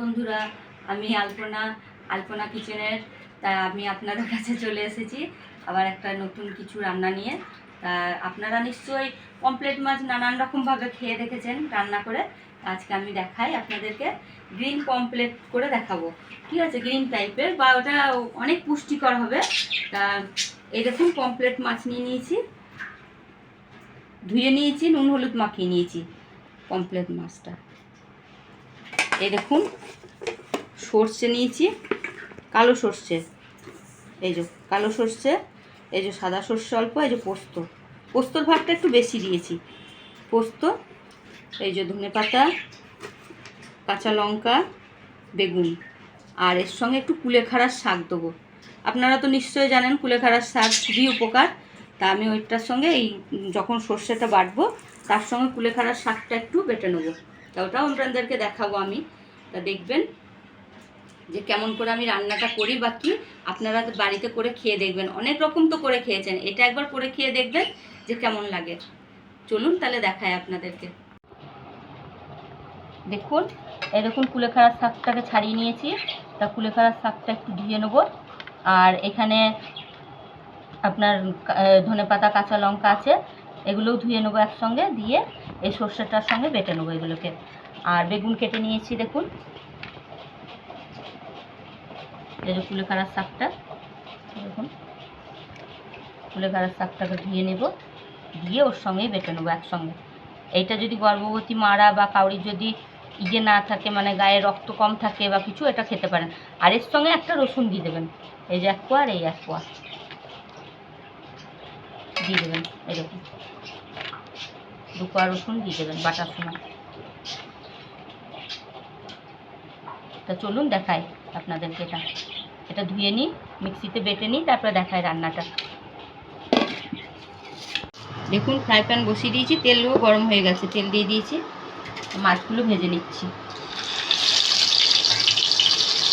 বন্ধুরা, আমি আলপনা কিচেনের আমি আপনাদের কাছে চলে এসেছি আবার একটা নতুন কিছু রান্না নিয়ে। আপনারা নিশ্চয়ই পমফ্রেট মাছ নানান রকমভাবে খেয়ে দেখেছেন রান্না করে। আজকে আমি দেখাই আপনাদেরকে, গ্রিন পমফ্রেট করে দেখাবো। ঠিক আছে, গ্রিন টাইপের বা ওটা অনেক পুষ্টিকর হবে। তা এই দেখুন, পমফ্রেট মাছ নিয়ে নিয়েছি, ধুয়ে নিয়েছি, নুন হলুদ মাখিয়ে নিয়েছি পমফ্রেট মাছটা। এই দেখুন, সর্ষে নিয়েছি, কালো সর্ষে, এই যে কালো সর্ষে, এই যে সাদা সর্ষে অল্প, এই যে পোস্তর ভাগটা একটু বেশি দিয়েছি, পোস্ত, এই যে ধনেপাতা, কাঁচা লঙ্কা, বেগুন, আর এর সঙ্গে একটু কুলেখাড়ার শাক দেবো। আপনারা তো নিশ্চয়ই জানেন কুলেখাড়ার শাক খুবই উপকার। তা আমি ওইটার সঙ্গে এই যখন সর্ষেটা বাটবো তার সঙ্গে কুলেখাড়ার শাকটা একটু বেটে নেবো। তা ওটাও আপনাদেরকে দেখাবো আমি। তা দেখবেন যে কেমন করে আমি রান্নাটা করি বা কি, আপনারা বাড়িতে করে খেয়ে দেখবেন। অনেক রকম তো করে খেয়েছেন, এটা একবার করে খেয়ে দেখবেন যে কেমন লাগে। চলুন তাহলে দেখাই আপনাদেরকে। দেখুন, এই দেখুন কুলেখাড়ার শাকটাকে ছাড়িয়ে নিয়েছি। তা কুলেখাড়ার শাকটা একটু ধুয়ে নেবো। আর এখানে আপনার ধনেপাতা, কাঁচা লঙ্কা আছে, এগুলোও ধুয়ে নেবো একসঙ্গে, দিয়ে এই সর্ষেটার সঙ্গে বেটে নেবো এগুলোকে। আর বেগুন কেটে নিয়েছি, দেখুন এই যে কুলেখাড়ার শাকটা, দেখুন কুলেখাড়ার শাকটাকে ধুয়ে নেব, দিয়ে ওর সঙ্গেই বেটে নেবো একসঙ্গে। এইটা যদি গর্ভবতী মারা বা কাউরির যদি না থাকে, মানে গায়ে রক্ত কম থাকে বা কিছু, এটা খেতে পারেন। আর এর সঙ্গে একটা রসুন দিয়ে দেবেন, এই যে 1 কোয়া আর এই 1 কোয়া দিয়ে দেবেন, এরকম 2 কোয়া রসুন দিয়ে দেবেন বাটার সময়। তা চলুন দেখাই আপনাদেরকে। এটা ধুয়ে নিই, মিক্সিতে বেটে নিই, তারপরে দেখাই রান্নাটা। দেখুন, ফ্রাই প্যান বসিয়ে দিয়েছি, তেলও গরম হয়ে গেছে, তেল দিয়ে দিয়েছি, মাছগুলো ভেজে নিচ্ছি।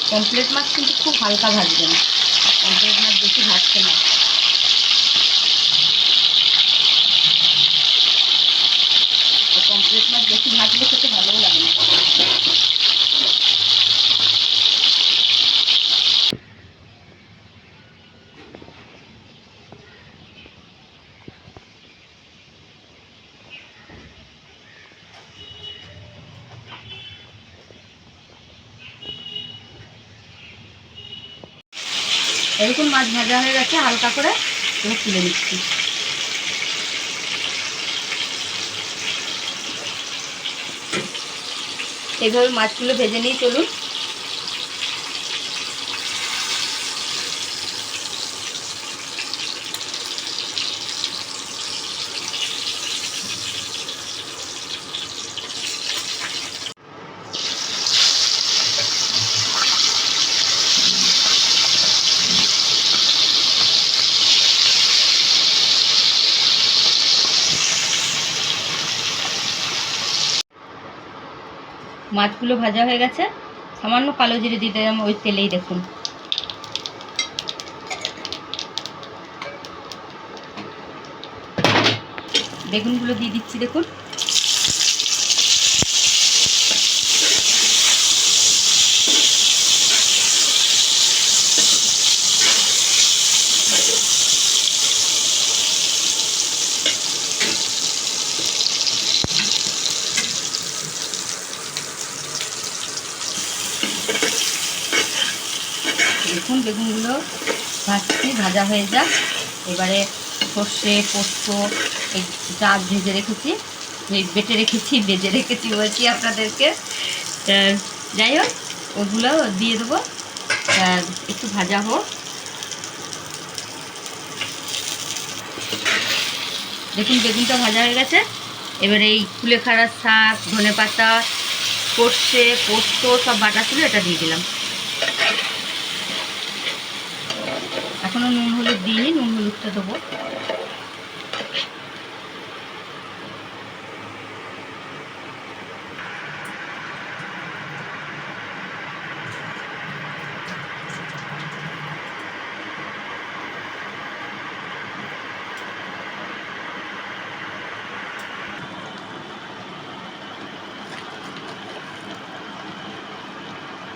পমফ্রেট মাছ কিন্তু খুব হালকা ভাজবেন, পমফ্রেট মাছ বেশি ভাজতে না। পমফ্রেট মাছ বেশি ভাজলে খেতে ভালোও লাগে না। এরকম মাছ ভাজা হয়ে গেছে হালকা করে, এবার তুলে নিচ্ছি। এইভাবে মাছগুলো ভেজে নিই, চলুন। মাছগুলো ভাজা হয়ে গেছে, সামান্য কালো জিরে দিয়ে দিলাম ওই তেলেই। দেখুন, বেগুনগুলো দিয়ে দিচ্ছি, দেখুন দেখুন বেগুনগুলো ভাজছি, ভাজা হয়ে যাক। এবারে সর্ষে, পোস্ত, এই যা ভেজে রেখেছি, ভেজে রেখেছি বলছি আপনাদেরকে, যাই হোক ওগুলো দিয়ে দেবো, একটু ভাজা হোক। দেখুন বেগুনটা ভাজা হয়ে গেছে। এবারে এই কুলেখাড়ার শাক, ধনেপাতা, সর্ষে, পোস্ত সব বাটা ছিল, এটা দিয়ে দিলাম। এখনও নুন হলুদ দিইনি, নুন হলুদটা দেবো।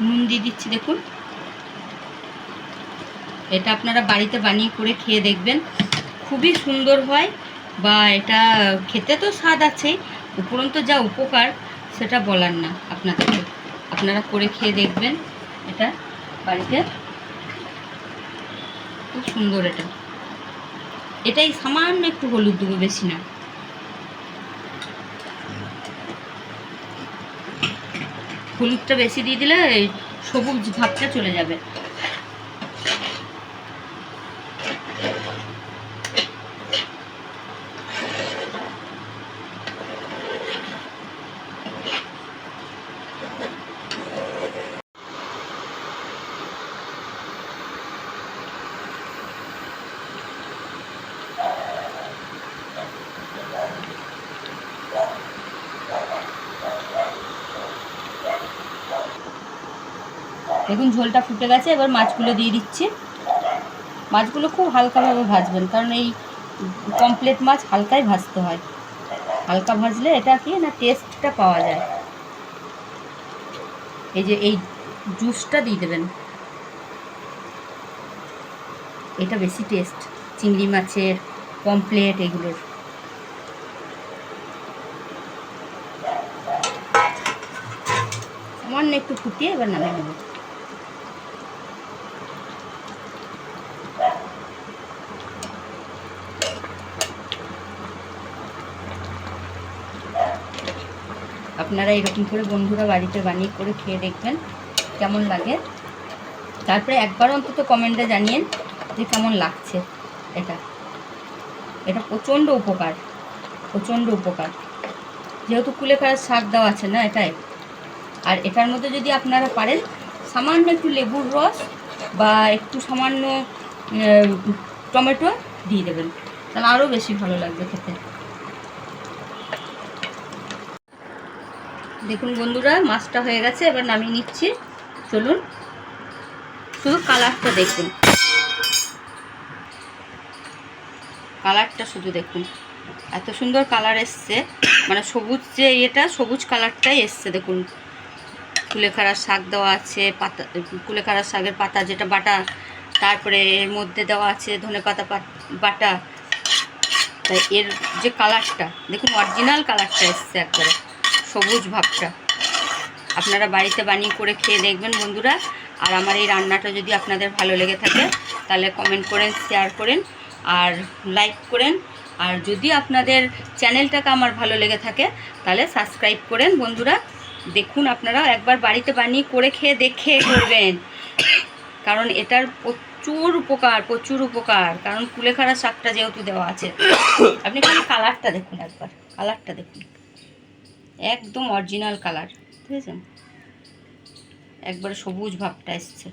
নুন দিয়ে দিচ্ছি। দেখুন, এটা আপনারা বাড়িতে বানিয়ে করে খেয়ে দেখবেন, খুবই সুন্দর হয়। বা এটা খেতে তো স্বাদ আছেই, উপরন্তু যা উপকার সেটা বলার না আপনাদেরকে। আপনারা করে খেয়ে দেখবেন এটা বাড়িতে, খুব সুন্দর। এটাই সামান্য একটু হলুদ দেবো, বেশি না। হলুদটা বেশি দিয়ে দিলে সবুজ ভাবটা চলে যাবে। দেখুন ঝোলটা ফুটে গেছে, এবার মাছগুলো দিয়ে দিচ্ছি। মাছগুলো খুব হালকাভাবে ভাজবেন, কারণ এই পমফ্রেট মাছ হালকাই ভাজতে হয়। হালকা ভাজলে এটা কি না, টেস্টটা পাওয়া যায়। এই যে এই জুসটা দিয়ে দেবেন, এটা বেশি টেস্ট চিংড়ি মাছের, পমফ্রেট এগুলোর। সামান্য একটু ফুটিয়ে এবার নামিয়ে নেব। আপনারা এরকম করে বন্ধুরা বাড়িতে বানিয়ে করে খেয়ে দেখবেন কেমন লাগে। তারপরে একবার অন্তত কমেন্টে জানিয়েন যে কেমন লাগছে। এটা এটা প্রচণ্ড উপকার, প্রচণ্ড উপকার। যেহেতু কুলেখাড়ার শাক দেওয়া আছে না এটাই, আর এটার মধ্যে যদি আপনারা পারেন সামান্য একটু লেবুর রস বা একটু সামান্য টমেটো দিয়ে দেবেন, তাহলে আরও বেশি ভালো লাগবে খেতে। দেখুন বন্ধুরা, মাছটা হয়ে গেছে, এবার নামিয়ে নিচ্ছি। চলুন, শুধু কালারটা দেখুন, কালারটা শুধু দেখুন, এত সুন্দর কালার এসছে। মানে সবুজ যে এটা সবুজ কালারটাই এসছে। দেখুন, কুলেখাড়ার শাক দেওয়া আছে, পাতা, কুলেখাড়ার শাকের পাতা যেটা বাটা, তারপরে এর মধ্যে দেওয়া আছে ধনেপাতা বাটা। তাই এর যে কালারটা দেখুন, অরিজিনাল কালারটা এসছে, একবারে সবুজ ভাবটা। আপনারা বাড়িতে বানিয়ে করে খেয়ে দেখবেন বন্ধুরা। আর আমার এই রান্নাটা যদি আপনাদের ভালো লেগে থাকে তাহলে কমেন্ট করেন, শেয়ার করেন আর লাইক করেন। আর যদি আপনাদের চ্যানেলটাকে আমার ভালো লেগে থাকে তাহলে সাবস্ক্রাইব করেন বন্ধুরা। দেখুন, আপনারা একবার বাড়িতে বানিয়ে করে খেয়ে দেখে করবেন, কারণ এটার প্রচুর উপকার, প্রচুর উপকার। কারণ কুলেখাড়া শাকটা যেহেতু দেওয়া আছে। আপনি খালি কালারটা দেখুন, একবার কালারটা দেখুন, একদম অরিজিনাল কালার, বুঝেছেন? একবারে সবুজ ভাবটা এসছে।